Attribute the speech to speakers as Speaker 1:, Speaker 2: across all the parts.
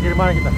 Speaker 1: Kiri mana kita?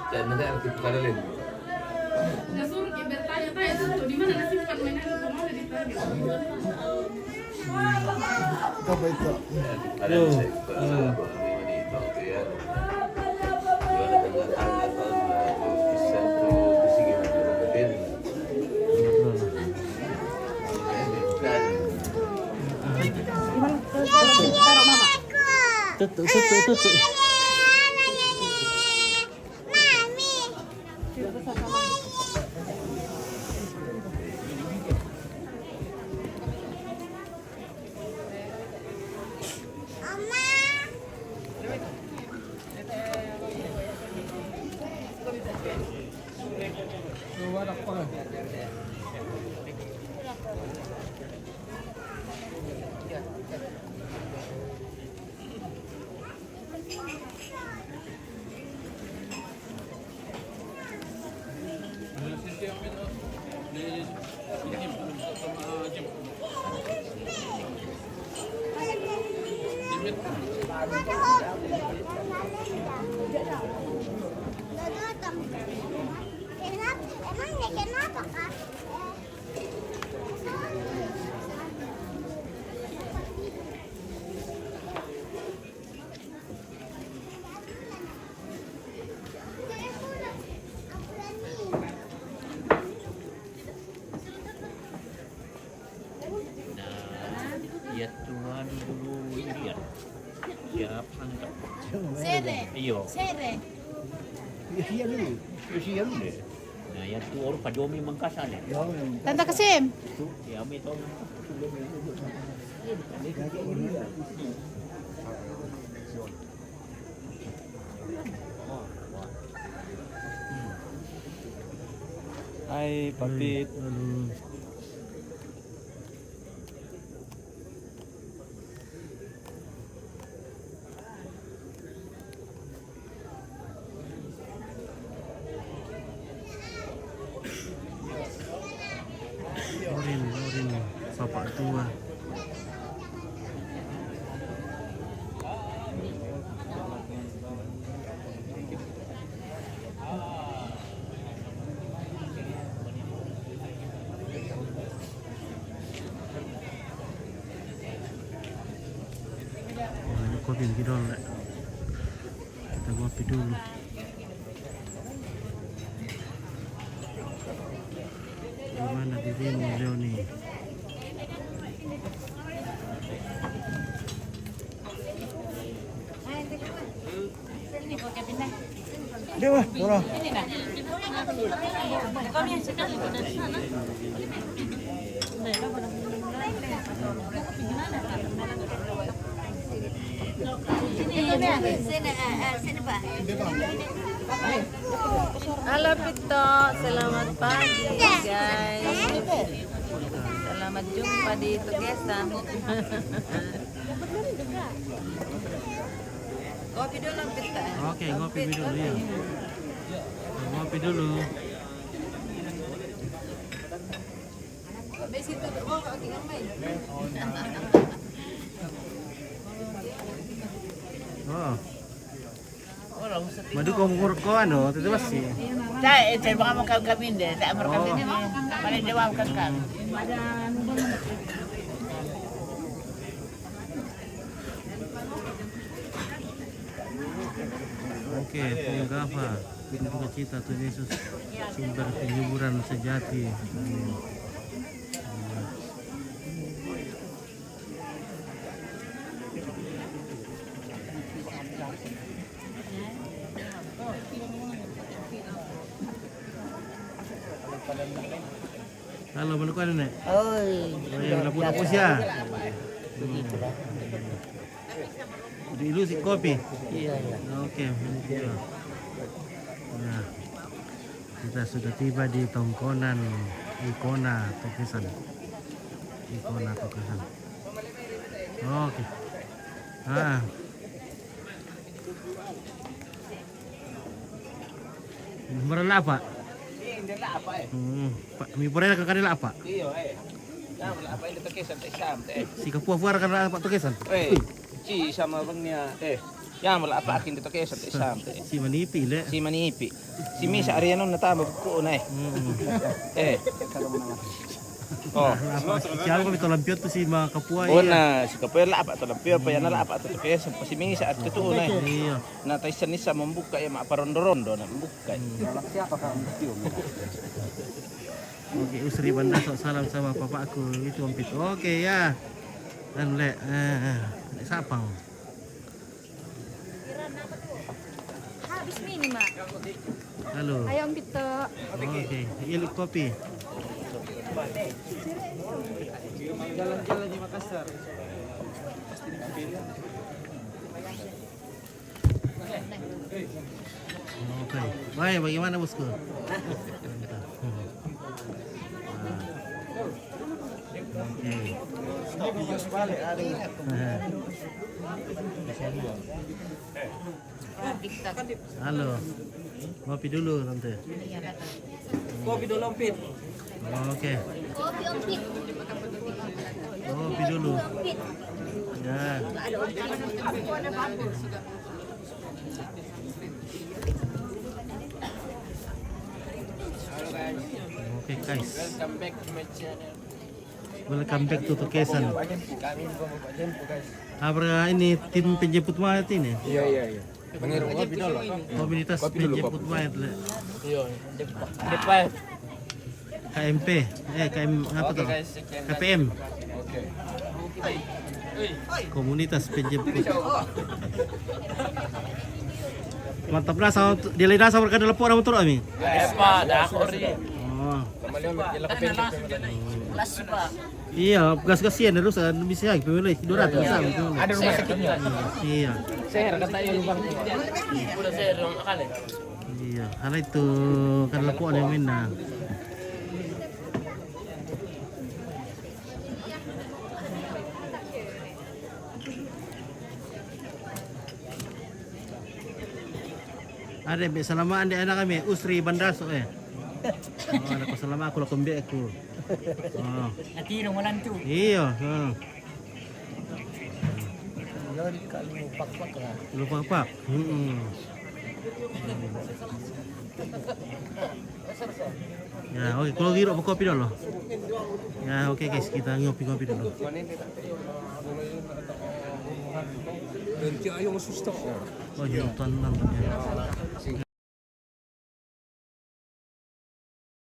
Speaker 1: Dan nanti aktif paralel.
Speaker 2: Disuruh bertanya-tanya tuh di mana simpan mainan itu mau ditanya.
Speaker 3: Apa itu?
Speaker 1: Ada sektor wanita itu ya. Jual dengan harga tahun bisa tuh bising itu berbeda.
Speaker 3: Tutup.
Speaker 4: Kenapa kak?
Speaker 5: Ya Tuhan dulu lihat siapa enggak
Speaker 4: Sere.
Speaker 5: iyo
Speaker 4: Sere.
Speaker 5: siya dulu nah ya tu orang padomi mangkasal ya
Speaker 4: Tante Kasim.
Speaker 5: ya may taon
Speaker 3: Hai, Papit. Orin, bapak tua. Kopi kita dulu. Kita kopi dulu. Gimana dirimu Leoni?
Speaker 4: Sini pakai pindah.
Speaker 3: Dewa, dorong.
Speaker 4: Ini dah. Kau yang sekali pada sana. Sini Pak.
Speaker 6: Halo Pito, selamat pagi guys. Selamat jumpa di Tugesan. Kopi dulu Pito.
Speaker 3: Oke, ngopi dulu ya. Ngopi dulu. Oh. Madu ko ano, tadi masih.
Speaker 6: Saya baka mo kami din. Saya mo kami din. Paling jawab kan kan.
Speaker 3: Oke, Tunggava, pintu cita Tuhan Yesus, sumber penyuburan sejati. Amin. Halo, mana kau nenek?
Speaker 6: Oi.
Speaker 3: Yang lapus ya. Dulu si kopi.
Speaker 6: Iya.
Speaker 3: Oke, begitu. Nah, kita sudah tiba di Tongkonan Ikona Tugesan. Oke. Ah. Merela apa? Pak, mi porela ka kanila apa?
Speaker 7: Ya, wala apa ini kesan teh sam teh.
Speaker 3: Si kapuar karena Pak Tokesan.
Speaker 7: Si sama bangnya Ya, wala apa akin dito kesan teh sam teh.
Speaker 3: Si manipi le.
Speaker 7: Si manipi. Si Misa Ariano natama ko na Oh.
Speaker 3: Siapa kami tolampio tu si mga kapuay.
Speaker 7: Una, si Kapel apa to lampio pa yan na apa to kesan si Misa at tutuo na.
Speaker 3: Iya.
Speaker 7: Natay sanisa membuka ya maparondo-rondo na membuka.
Speaker 3: Oke, Usri Bandaso salam sama bapakku itu Ompit. Oke ya. Dan le Sapang.
Speaker 4: Habis mini, Mak.
Speaker 3: Halo.
Speaker 4: Ayo Ompit to.
Speaker 3: Oke, ilik kopi.
Speaker 7: Jalan-jalan di Makassar.
Speaker 3: Oke. Baik, bagaimana bosku? Halo. Kopi dulu tante.
Speaker 7: Kopi dulu Ompit.
Speaker 3: Oke.
Speaker 4: Kopi Ompit.
Speaker 3: Kopi dulu. Ya. Oke guys.
Speaker 7: Welcome back to my channel.
Speaker 3: Welcome back to Tokesan.
Speaker 7: Kami Bapak Jempo guys.
Speaker 3: Apa ini tim penjemput mayat ini?
Speaker 7: Iya. Mengirim kopi dulu.
Speaker 3: Komunitas penjemput mayat.
Speaker 7: Iya. Depan.
Speaker 3: KMP. KM apa tuh? KPM.
Speaker 7: Oke.
Speaker 3: Komunitas penjemput. Mantap lah sama di lain sama kada lepok orang motor kami.
Speaker 7: Epa, dah ori.
Speaker 3: Oh.
Speaker 7: Kembali jalan ke pendek.
Speaker 4: Kelas Pak.
Speaker 3: Iya, gas-gasian terus bisa lagi pemilih 200 sama.
Speaker 7: Ada rumah sakitnya.
Speaker 3: Iya.
Speaker 7: Seher kata yang bang. Udah seher dong kali.
Speaker 3: Iya, karena itu kan lepok yang minang. Ada selama anda anak kami Usri Bandaso Oh, anak selama aku lakukan aku. Oh.
Speaker 6: Nanti nung walang tu.
Speaker 3: Iya, lupa pak. Ya, oke. Kalau giro mau kopi dulu. Ya, oke guys, kita ngopi-ngopi dulu. Oh, jutaan nonton ya.